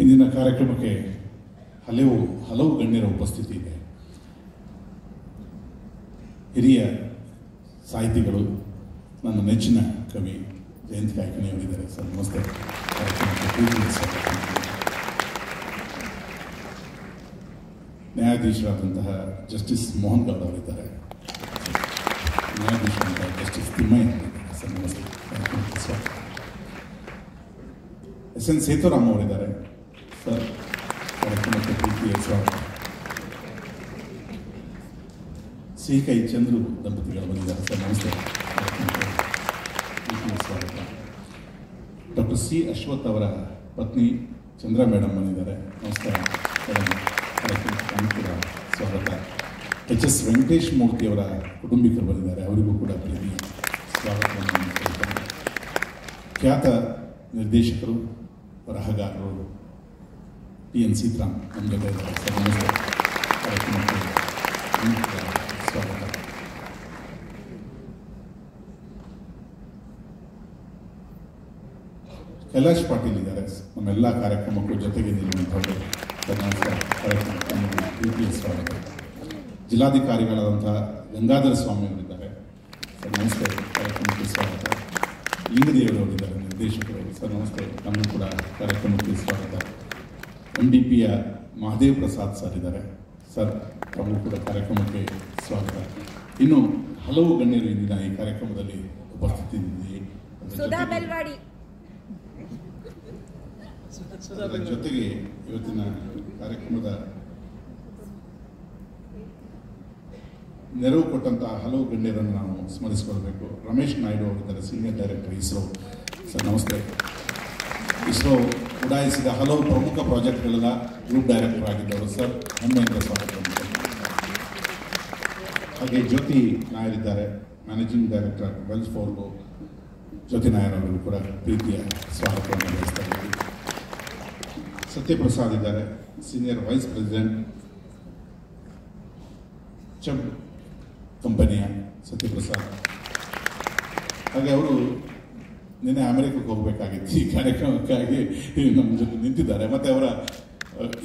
ಇಂದಿನ ಕಾರ್ಯಕ್ರಮಕ್ಕೆ ಹಲವು ಗಣ್ಯರ ಉಪಸ್ಥಿತಿ ಇದೆ. ಹಿರಿಯ ಸಾಹಿತಿಗಳು, ನನ್ನ ನೆಚ್ಚಿನ ಕವಿ ಜಯಂತ್ ಕಾಯ್ಕಿಣಿಯವರಿದ್ದಾರೆ. ಸರ್ ನಮಸ್ತೆ. ನ್ಯಾಯಾಧೀಶರಾದಂತಹ ಜಸ್ಟಿಸ್ ಮೋಹನ್ ಗೌಡ್ ಅವರಿದ್ದಾರೆ. ನ್ಯಾಯಾಧೀಶರಾದಂತಹ ಜಸ್ಟಿಸ್ ತಿಮ್ಮಯ್ಯ ಅವರಿದ್ದಾರೆ. ಸರ್ ನಮಸ್ತೆ. ಎಸ್ ಎನ್ ಸೇತುರಾಮ್ ಅವರಿದ್ದಾರೆ. ಸರ್ ಕಾರ್ಯಕ್ರಮಕ್ಕೆ ಪ್ರೀತಿಯ ಸ್ವಾಗತ. ಸಿಕೈ ಚಂದ್ರು ದಂಪತಿಗಳು ಬಂದಿದ್ದಾರೆ. ಸರ್ ನಮಸ್ತೆ. ಪ್ರೀತಿಯ ಸ್ವಾಗತ. ಡಾಕ್ಟರ್ ಸಿ ಅಶ್ವಥ್ ಅವರ ಪತ್ನಿ ಚಂದ್ರ ಮೇಡಮ್ ಬಂದಿದ್ದಾರೆ. ನಮಸ್ಕಾರ. ಕೂಡ ಸ್ವಾಗತ. ಎಚ್ ಎಸ್ ವೆಂಕಟೇಶ್ ಮೂರ್ತಿ ಅವರ ಕುಟುಂಬಿಕರು ಬಂದಿದ್ದಾರೆ. ಅವರಿಗೂ ಕೂಡ ಪ್ರೀತಿಯ ಸ್ವಾಗತವನ್ನು ಕೊಡ್ತಾರೆ. ಖ್ಯಾತ ನಿರ್ದೇಶಕರು, ಬರಹಗಾರರು ಟಿ ಎನ್ ಸೀತಾರಾಮ್ ನಮ್ಮ ಜೊತೆ ಇದ್ದಾರೆ. ಸರ್ ನಮಸ್ತೆ. ಕಾರ್ಯಕ್ರಮಕ್ಕೆ ಸ್ವಾಗತ. ಕೈಲಾಶ್ ಪಾಟೀಲ್ ಇದ್ದಾರೆ. ನಮ್ಮೆಲ್ಲ ಕಾರ್ಯಕ್ರಮಕ್ಕೂ ಜೊತೆಗೆ ನಿಲ್ಲುವಂಥವರು. ಕಾರ್ಯಕ್ರಮಕ್ಕೆ ಪ್ರೀತಿಯ ಸ್ವಾಗತ. ಜಿಲ್ಲಾಧಿಕಾರಿಗಳಾದಂತಹ ಗಂಗಾಧರ ಸ್ವಾಮಿ ಅವರಿದ್ದಾರೆ. ಸರ್ ನಮಸ್ತೆ. ಕಾರ್ಯಕ್ರಮಕ್ಕೆ ಸ್ವಾಗತ. ಲಿಂಗದೇವರವರಿದ್ದಾರೆ, ನಿರ್ದೇಶಕರು. ಸರ್ ನಮಸ್ತೆ. ನಮಗೂ ಕೂಡ ಕಾರ್ಯಕ್ರಮಕ್ಕೆ ಸ್ವಾಗತ. MDPಯ ಮಹದೇವ್ ಪ್ರಸಾದ್ ಸರ್ ಇದ್ದಾರೆ. ಸರ್ ತಮಗೂ ಕೂಡ ಕಾರ್ಯಕ್ರಮಕ್ಕೆ ಸ್ವಾಗತ. ಇನ್ನು ಹಲವು ಗಣ್ಯರು ಇಂದಿನ ಈ ಕಾರ್ಯಕ್ರಮದಲ್ಲಿ ಉಪಸ್ಥಿತಿಯಿದ್ದೀರಿ. ಜೊತೆಗೆ ಇವತ್ತಿನ ಕಾರ್ಯಕ್ರಮದ ನೆರವು ಕೊಟ್ಟಂತಹ ಹಲವು ಗಣ್ಯರನ್ನು ನಾವು ಸ್ಮರಿಸಿಕೊಳ್ಬೇಕು. ರಮೇಶ್ ನಾಯ್ಡು ಅವರಿದ್ದಾರೆ, ಸೀನಿಯರ್ ಡೈರೆಕ್ಟರ್, ಇಸ್ರೋ. ಸರ್ ನಮಸ್ತೆ. ಇಸ್ರೋ ಉಡಾಯಿಸಿದ ಹಲವು ಪ್ರಮುಖ ಪ್ರಾಜೆಕ್ಟ್ಗಳೆಲ್ಲ ಗ್ರೂಪ್ ಡೈರೆಕ್ಟರ್ ಆಗಿದ್ದವರು. ಸರ್ ಹೆಮ್ಮೆಯಿಂದ ಸ್ವಾಗತ. ಹಾಗೆ ಜ್ಯೋತಿ ನಾಯರ್ ಇದ್ದಾರೆ, ಮ್ಯಾನೇಜಿಂಗ್ ಡೈರೆಕ್ಟರ್ ವೆಲ್ಸ್ ಫಾರ್ಗೋ. ಜ್ಯೋತಿ ನಾಯರ್ ಅವರು ಕೂಡ ಪ್ರೀತಿಯ ಸ್ವಾಗತವನ್ನು ಬಯಸ್ತಾ ಇದ್ದೀವಿ. ಸತ್ಯಪ್ರಸಾದ್ ಇದ್ದಾರೆ, ಸೀನಿಯರ್ ವೈಸ್ ಪ್ರೆಸಿಡೆಂಟ್, ಚಬ್ ಕಂಪನಿಯ ಸತ್ಯಪ್ರಸಾದ್. ಹಾಗೆ ಅವರು ನಿನ್ನೆ ಅಮೆರಿಕಕ್ಕೆ ಹೋಗಬೇಕಾಗಿತ್ತು ಈ ಕಾರ್ಯಕ್ರಮಕ್ಕಾಗಿ ನಮ್ಮ ಜೊತೆ ನಿಂತಿದ್ದಾರೆ. ಮತ್ತು ಅವರ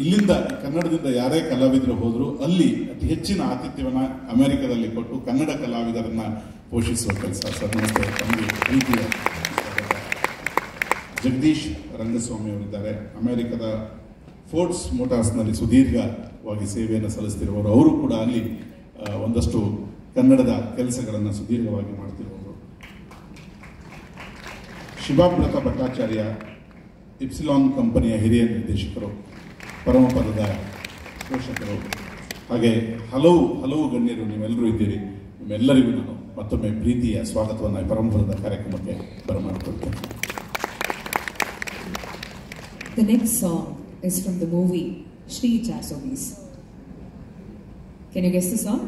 ಇಲ್ಲಿಂದ ಕನ್ನಡದಿಂದ ಯಾರೇ ಕಲಾವಿದರು ಹೋದರೂ ಅಲ್ಲಿ ಅತಿ ಹೆಚ್ಚಿನ ಆತಿಥ್ಯವನ್ನು ಅಮೆರಿಕದಲ್ಲಿ ಕೊಟ್ಟು ಕನ್ನಡ ಕಲಾವಿದರನ್ನು ಪೋಷಿಸುವ ಕೆಲಸ. ಸರ್ ನಮಸ್ತೆ. ತಮಗೆ ಪ್ರೀತಿಯ ಜಗದೀಶ್ ರಂಗಸ್ವಾಮಿ ಅವರಿದ್ದಾರೆ. ಅಮೆರಿಕದ ಫೋರ್ಡ್ಸ್ ಮೋಟಾರ್ಸ್ನಲ್ಲಿ ಸುದೀರ್ಘವಾಗಿ ಸೇವೆಯನ್ನು ಸಲ್ಲಿಸ್ತಿರುವವರು. ಅವರು ಕೂಡ ಅಲ್ಲಿ ಒಂದಷ್ಟು ಕನ್ನಡದ ಕೆಲಸಗಳನ್ನು ಸುದೀರ್ಘವಾಗಿ ಮಾಡ್ತಿರುವವರು. ಶಿವಾಬ್ರತ ಭಟ್ಟಾಚಾರ್ಯ, ಇಪ್ಸಿಲಾನ್ ಕಂಪನಿಯ ಹಿರಿಯ ನಿರ್ದೇಶಕರು, ಪರಮಪದದ ಪೋಷಕರು. ಹಾಗೆ ಹಲವು ಗಣ್ಯರು ನೀವೆಲ್ಲರೂ ಇದ್ದೀರಿ. ನಿಮ್ಮೆಲ್ಲರಿಗೂ ನಾನು ಮತ್ತೊಮ್ಮೆ ಪ್ರೀತಿಯ ಸ್ವಾಗತವನ್ನು ಪರಮಪದದ ಕಾರ್ಯಕ್ರಮಕ್ಕೆ ಬರಮಾಡಿಕೊಳ್ತೇನೆ. The next song is from the movie Shri 420. Can you guess the song?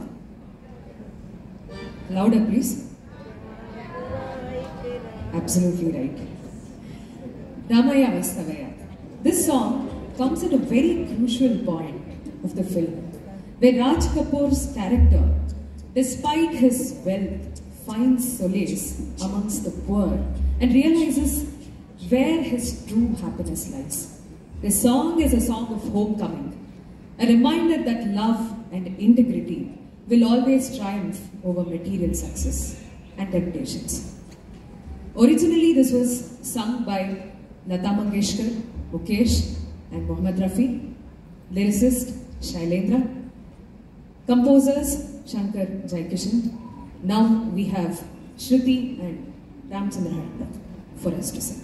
Louder, please. Absolutely right. Ramaya Vastavaya. This song comes at a very crucial point of the film, where Raj Kapoor's character, despite his wealth, finds solace amongst the poor and realizes where his true happiness lies. This song is a song of homecoming, a reminder that love and integrity will always triumph over material success and temptations. Originally, this was sung by Lata Mangeshkar, Mukesh and Mohammed Rafi, lyricist Shailendra, composers Shankar Jaikishan. Now we have Shruti and Ramchandra Harnath for us to sing.